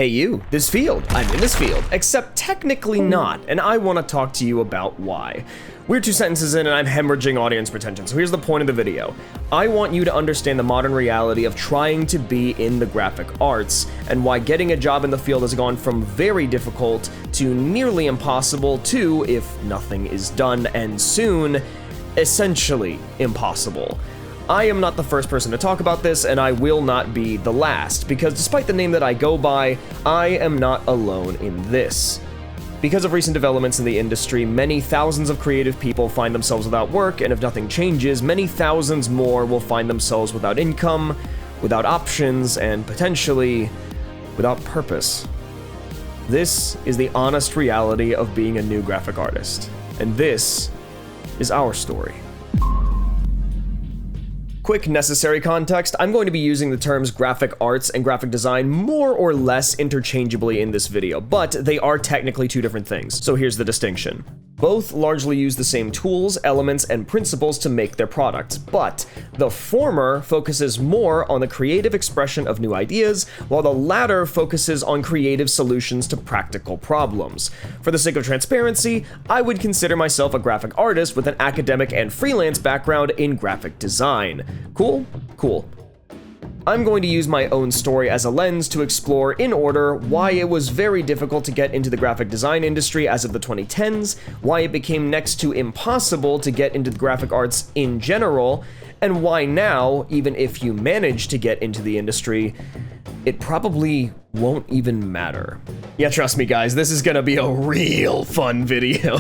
Hey you, this field, I'm in this field, except technically not, and I want to talk to you about why. We're 2 sentences in and I'm hemorrhaging audience retention, so here's the point of the video. I want you to understand the modern reality of trying to be in the graphic arts, and why getting a job in the field has gone from very difficult to nearly impossible to, if nothing is done and soon, essentially impossible. I am not the first person to talk about this, and I will not be the last, because despite the name that I go by, I am not alone in this. Because of recent developments in the industry, many thousands of creative people find themselves without work, and if nothing changes, many thousands more will find themselves without income, without options, and potentially without purpose. This is the honest reality of being a new graphic artist, and this is our story. Quick necessary context, I'm going to be using the terms graphic arts and graphic design more or less interchangeably in this video, but they are technically 2 different things, so here's the distinction. Both largely use the same tools, elements, and principles to make their products, but the former focuses more on the creative expression of new ideas, while the latter focuses on creative solutions to practical problems. For the sake of transparency, I would consider myself a graphic artist with an academic and freelance background in graphic design. Cool? Cool. I'm going to use my own story as a lens to explore, in order, why it was very difficult to get into the graphic design industry as of the 2010s, why it became next to impossible to get into the graphic arts in general, and why now, even if you manage to get into the industry, it probably won't even matter. Yeah, trust me guys, this is gonna be a real fun video.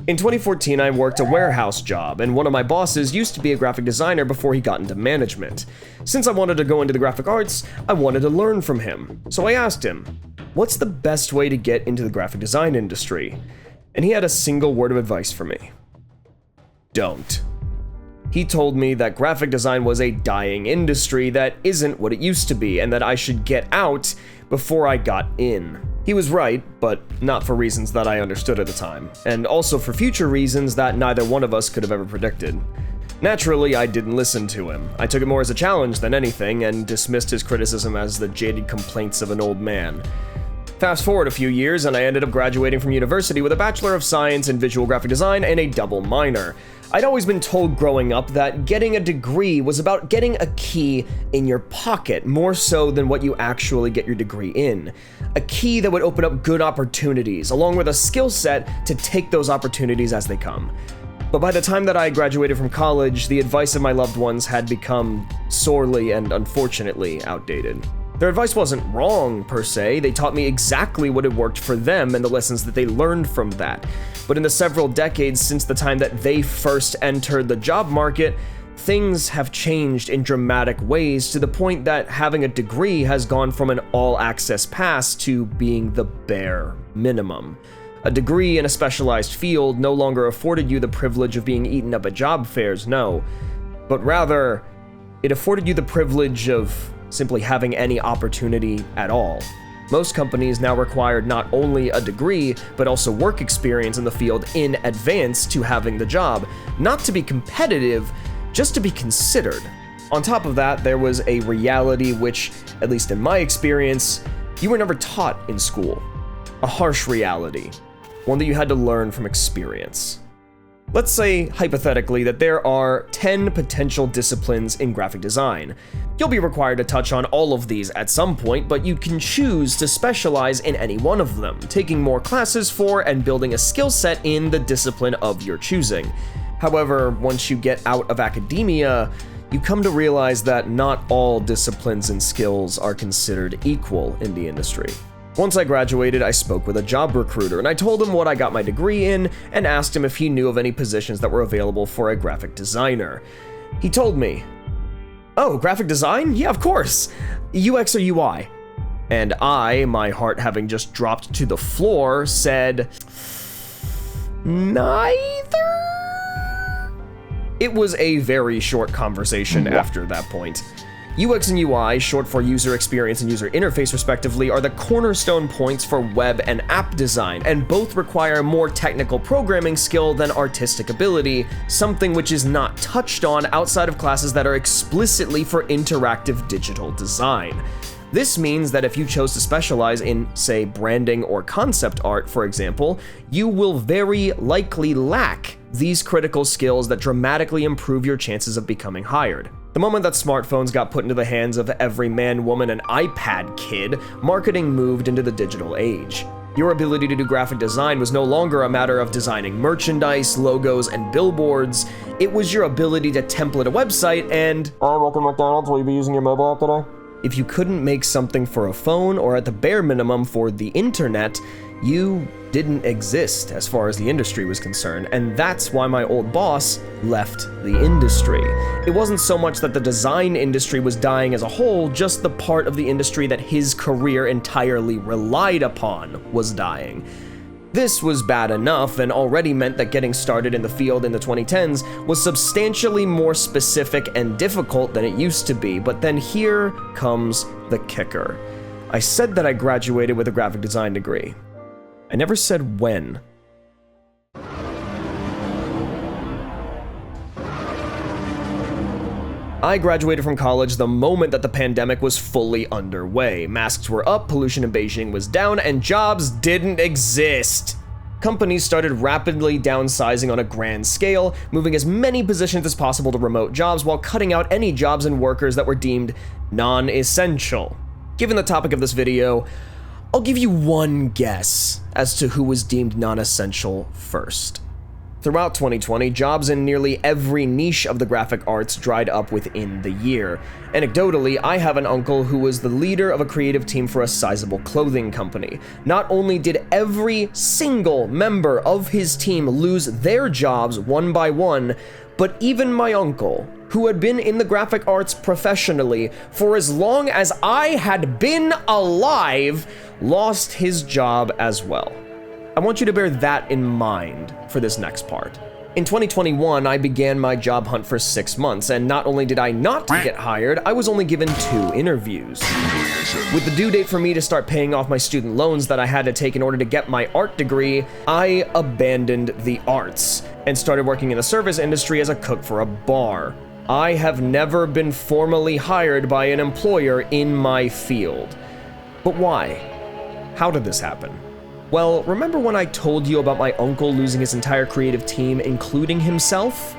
In 2014, I worked a warehouse job, and one of my bosses used to be a graphic designer before he got into management. Since I wanted to go into the graphic arts, I wanted to learn from him. So I asked him, what's the best way to get into the graphic design industry? And he had a single word of advice for me. Don't. He told me that graphic design was a dying industry that isn't what it used to be, and that I should get out before I got in. He was right, but not for reasons that I understood at the time, and also for future reasons that neither one of us could have ever predicted. Naturally, I didn't listen to him. I took it more as a challenge than anything, and dismissed his criticism as the jaded complaints of an old man. Fast forward a few years, and I ended up graduating from university with a Bachelor of Science in Visual Graphic Design and a double minor. I'd always been told growing up that getting a degree was about getting a key in your pocket, more so than what you actually get your degree in. A key that would open up good opportunities, along with a skill set to take those opportunities as they come. But by the time that I graduated from college, the advice of my loved ones had become sorely and unfortunately outdated. Their advice wasn't wrong, per se. They taught me exactly what had worked for them and the lessons that they learned from that. But in the several decades since the time that they first entered the job market, things have changed in dramatic ways, to the point that having a degree has gone from an all-access pass to being the bare minimum. A degree in a specialized field no longer afforded you the privilege of being eaten up at job fairs, no. But rather, it afforded you the privilege of simply having any opportunity at all. Most companies now require not only a degree, but also work experience in the field in advance to having the job, not to be competitive, just to be considered. On top of that, there was a reality which, at least in my experience, you were never taught in school. A harsh reality, one that you had to learn from experience. Let's say, hypothetically, that there are 10 potential disciplines in graphic design. You'll be required to touch on all of these at some point, but you can choose to specialize in any one of them, taking more classes for and building a skill set in the discipline of your choosing. However, once you get out of academia, you come to realize that not all disciplines and skills are considered equal in the industry. Once I graduated, I spoke with a job recruiter, and I told him what I got my degree in, and asked him if he knew of any positions that were available for a graphic designer. He told me, "Oh, graphic design? Yeah, of course. UX or UI?" And I, my heart having just dropped to the floor, said, "Neither?" It was a very short conversation after that point. UX and UI, short for user experience and user interface respectively, are the cornerstone points for web and app design, and both require more technical programming skill than artistic ability, something which is not touched on outside of classes that are explicitly for interactive digital design. This means that if you chose to specialize in, say, branding or concept art, for example, you will very likely lack these critical skills that dramatically improve your chances of becoming hired. The moment that smartphones got put into the hands of every man, woman, and iPad kid, marketing moved into the digital age. Your ability to do graphic design was no longer a matter of designing merchandise, logos, and billboards. It was your ability to template a website and, "Hi, welcome to McDonald's, will you be using your mobile app today?" If you couldn't make something for a phone, or at the bare minimum for the internet, you didn't exist as far as the industry was concerned, and that's why my old boss left the industry. It wasn't so much that the design industry was dying as a whole, just the part of the industry that his career entirely relied upon was dying. This was bad enough and already meant that getting started in the field in the 2010s was substantially more specific and difficult than it used to be, but then here comes the kicker. I said that I graduated with a graphic design degree. I never said when. I graduated from college the moment that the pandemic was fully underway. Masks were up, pollution in Beijing was down, and jobs didn't exist. Companies started rapidly downsizing on a grand scale, moving as many positions as possible to remote jobs while cutting out any jobs and workers that were deemed non-essential. Given the topic of this video, I'll give you one guess as to who was deemed non-essential first. Throughout 2020, jobs in nearly every niche of the graphic arts dried up within the year. Anecdotally, I have an uncle who was the leader of a creative team for a sizable clothing company. Not only did every single member of his team lose their jobs one by one, but even my uncle, who had been in the graphic arts professionally for as long as I had been alive, lost his job as well. I want you to bear that in mind for this next part. In 2021, I began my job hunt for 6 months, and not only did I not get hired, I was only given 2 interviews. With the due date for me to start paying off my student loans that I had to take in order to get my art degree, I abandoned the arts and started working in the service industry as a cook for a bar. I have never been formally hired by an employer in my field. But why? How did this happen? Well, remember when I told you about my uncle losing his entire creative team, including himself?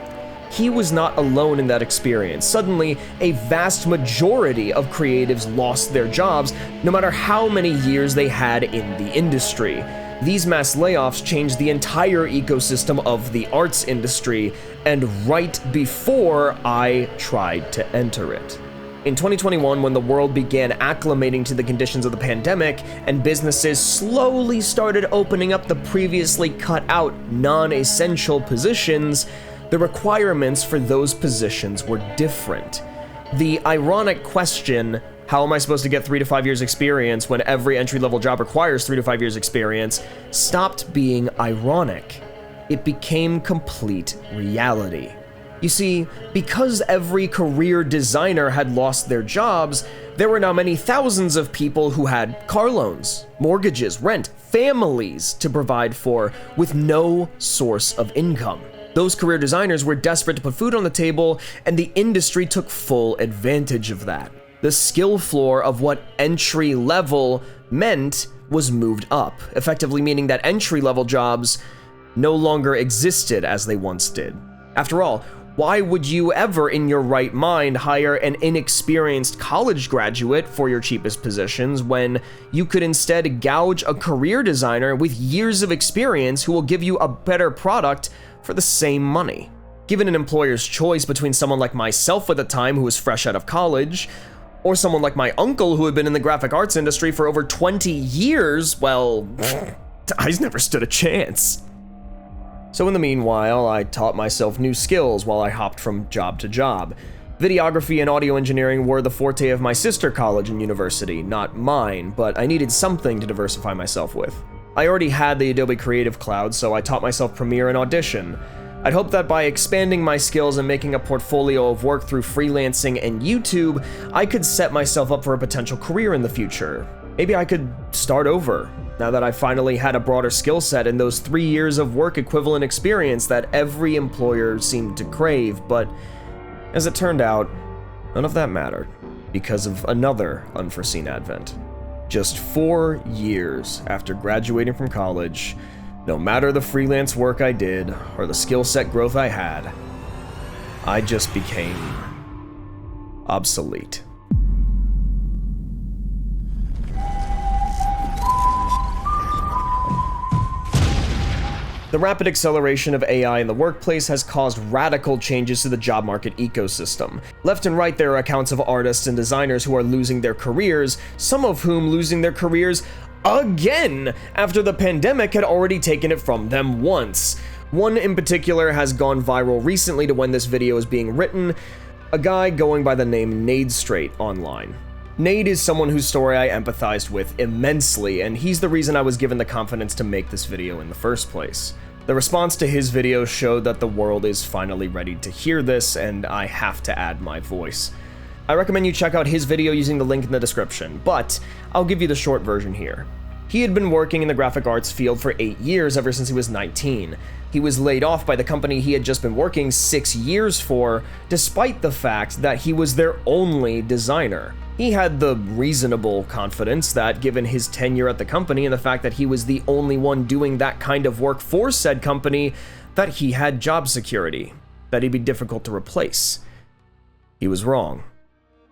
He was not alone in that experience. Suddenly, a vast majority of creatives lost their jobs, no matter how many years they had in the industry. These mass layoffs changed the entire ecosystem of the arts industry, and right before I tried to enter it. In 2021, when the world began acclimating to the conditions of the pandemic and businesses slowly started opening up the previously cut out non-essential positions, the requirements for those positions were different. The ironic question, how am I supposed to get 3 to 5 years experience when every entry-level job requires 3 to 5 years experience, stopped being ironic. It became complete reality. You see, because every career designer had lost their jobs, there were now many thousands of people who had car loans, mortgages, rent, families to provide for, with no source of income. Those career designers were desperate to put food on the table, and the industry took full advantage of that. The skill floor of what entry level meant was moved up, effectively meaning that entry-level jobs no longer existed as they once did. After all, why would you ever in your right mind hire an inexperienced college graduate for your cheapest positions when you could instead gouge a career designer with years of experience who will give you a better product for the same money? Given an employer's choice between someone like myself at the time who was fresh out of college, or someone like my uncle who had been in the graphic arts industry for over 20 years, well, I never stood a chance. So in the meanwhile, I taught myself new skills while I hopped from job to job. Videography and audio engineering were the forte of my sister college and university, not mine, but I needed something to diversify myself with. I already had the Adobe Creative Cloud, so I taught myself Premiere and Audition. I'd hope that by expanding my skills and making a portfolio of work through freelancing and YouTube, I could set myself up for a potential career in the future. Maybe I could start over, now that I finally had a broader skill set and those 3 years of work equivalent experience that every employer seemed to crave, but as it turned out, none of that mattered because of another unforeseen advent. Just 4 years after graduating from college, no matter the freelance work I did or the skill set growth I had, I just became obsolete. The rapid acceleration of AI in the workplace has caused radical changes to the job market ecosystem. Left and right, there are accounts of artists and designers who are losing their careers, some of whom losing their careers again after the pandemic had already taken it from them once. One in particular has gone viral recently to when this video is being written, a guy going by the name NadeStraight online. Nade is someone whose story I empathized with immensely, and he's the reason I was given the confidence to make this video in the first place. The response to his video showed that the world is finally ready to hear this, and I have to add my voice. I recommend you check out his video using the link in the description, but I'll give you the short version here. He had been working in the graphic arts field for 8 years ever since he was 19. He was laid off by the company he had just been working 6 years for, despite the fact that he was their only designer. He had the reasonable confidence that, given his tenure at the company and the fact that he was the only one doing that kind of work for said company, that he had job security, that he'd be difficult to replace. He was wrong.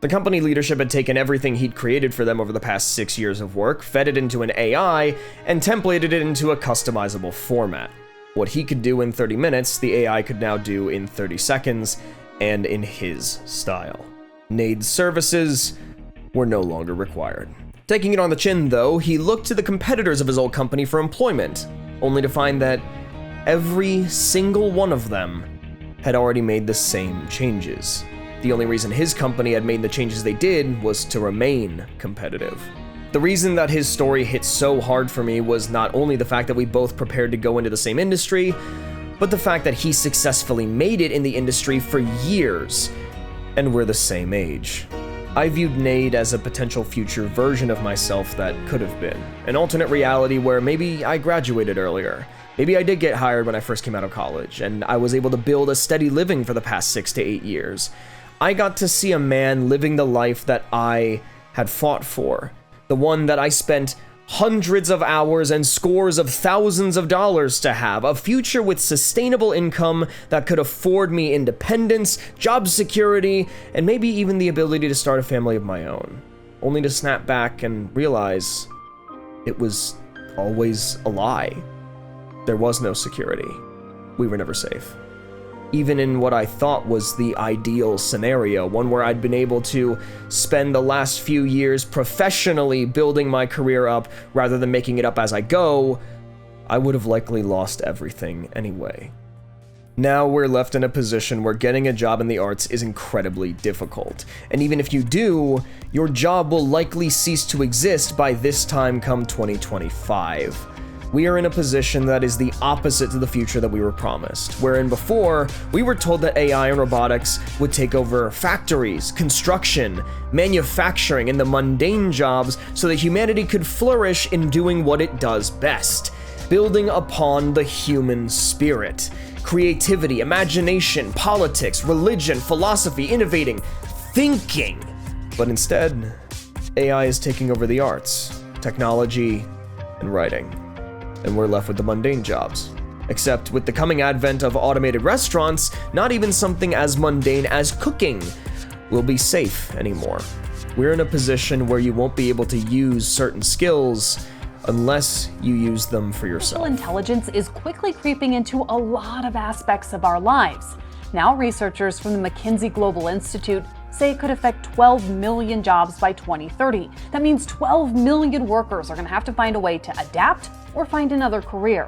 The company leadership had taken everything he'd created for them over the past 6 years of work, fed it into an AI, and templated it into a customizable format. What he could do in 30 minutes, the AI could now do in 30 seconds, and in his style. Nade's services were no longer required. Taking it on the chin, though, he looked to the competitors of his old company for employment, only to find that every single one of them had already made the same changes. The only reason his company had made the changes they did was to remain competitive. The reason that his story hit so hard for me was not only the fact that we both prepared to go into the same industry, but the fact that he successfully made it in the industry for years, and we're the same age. I viewed Nade as a potential future version of myself that could have been. An alternate reality where maybe I graduated earlier. Maybe I did get hired when I first came out of college, and I was able to build a steady living for the past 6 to 8 years. I got to see a man living the life that I had fought for. The one that I spent hundreds of hours and scores of thousands of dollars to have, a future with sustainable income that could afford me independence, job security, and maybe even the ability to start a family of my own, only to snap back and realize it was always a lie. There was no security. We were never safe. Even in what I thought was the ideal scenario, one where I'd been able to spend the last few years professionally building my career up rather than making it up as I go, I would have likely lost everything anyway. Now we're left in a position where getting a job in the arts is incredibly difficult, and even if you do, your job will likely cease to exist by this time come 2025. We are in a position that is the opposite to the future that we were promised, wherein before, we were told that AI and robotics would take over factories, construction, manufacturing, and the mundane jobs so that humanity could flourish in doing what it does best, building upon the human spirit. Creativity, imagination, politics, religion, philosophy, innovating, thinking. But instead, AI is taking over the arts, technology, and writing. And we're left with the mundane jobs. Except with the coming advent of automated restaurants, not even something as mundane as cooking will be safe anymore. We're in a position where you won't be able to use certain skills unless you use them for yourself. Artificial intelligence is quickly creeping into a lot of aspects of our lives. Now, researchers from the McKinsey Global Institute say it could affect 12 million jobs by 2030. That means 12 million workers are going to have to find a way to adapt or find another career.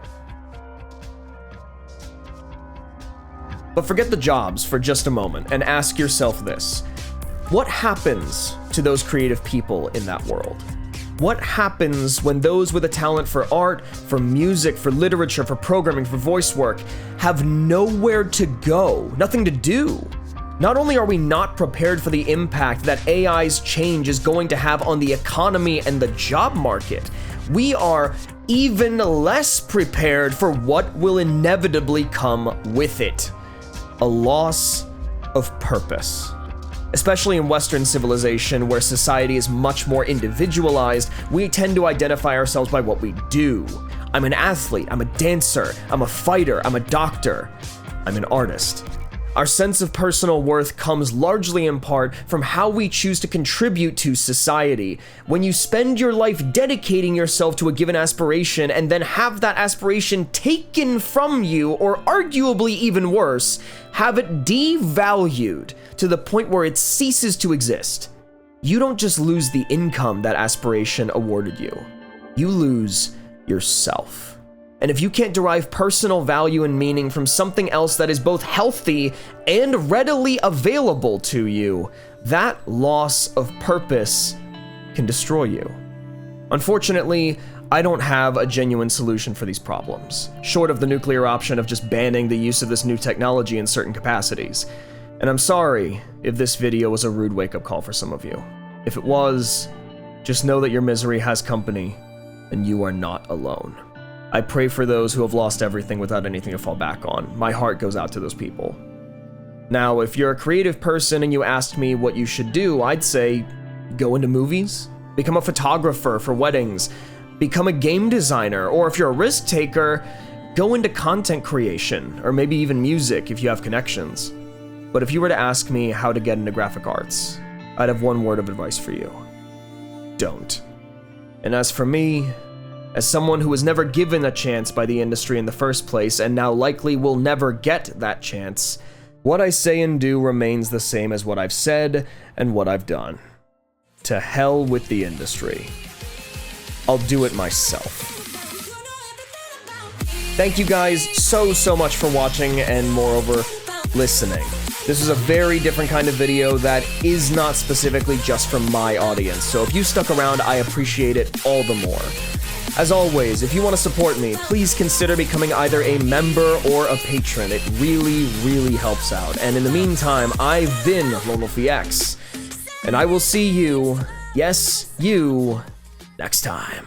But forget the jobs for just a moment and ask yourself this. What happens to those creative people in that world? What happens when those with a talent for art, for music, for literature, for programming, for voice work have nowhere to go, nothing to do? Not only are we not prepared for the impact that AI's change is going to have on the economy and the job market, we are even less prepared for what will inevitably come with it: a loss of purpose. Especially in Western civilization, where society is much more individualized, we tend to identify ourselves by what we do. I'm an athlete, I'm a dancer, I'm a fighter, I'm a doctor, I'm an artist. Our sense of personal worth comes largely in part from how we choose to contribute to society. When you spend your life dedicating yourself to a given aspiration and then have that aspiration taken from you, or arguably even worse, have it devalued to the point where it ceases to exist, you don't just lose the income that aspiration awarded you, you lose yourself. And if you can't derive personal value and meaning from something else that is both healthy and readily available to you, that loss of purpose can destroy you. Unfortunately, I don't have a genuine solution for these problems, short of the nuclear option of just banning the use of this new technology in certain capacities. And I'm sorry if this video was a rude wake-up call for some of you. If it was, just know that your misery has company, and you are not alone. I pray for those who have lost everything without anything to fall back on. My heart goes out to those people. Now, if you're a creative person and you asked me what you should do, I'd say go into movies, become a photographer for weddings, become a game designer, or if you're a risk taker, go into content creation, or maybe even music if you have connections. But if you were to ask me how to get into graphic arts, I'd have one word of advice for you: don't. And as for me, as someone who was never given a chance by the industry in the first place and now likely will never get that chance, what I say and do remains the same as what I've said and what I've done. To hell with the industry. I'll do it myself. Thank you guys so much for watching and moreover, listening. This is a very different kind of video that is not specifically just from my audience, so if you stuck around, I appreciate it all the more. As always, if you want to support me, please consider becoming either a member or a patron. It really helps out. And in the meantime, I've been LoneWolfEX, and I will see you, yes, you, next time.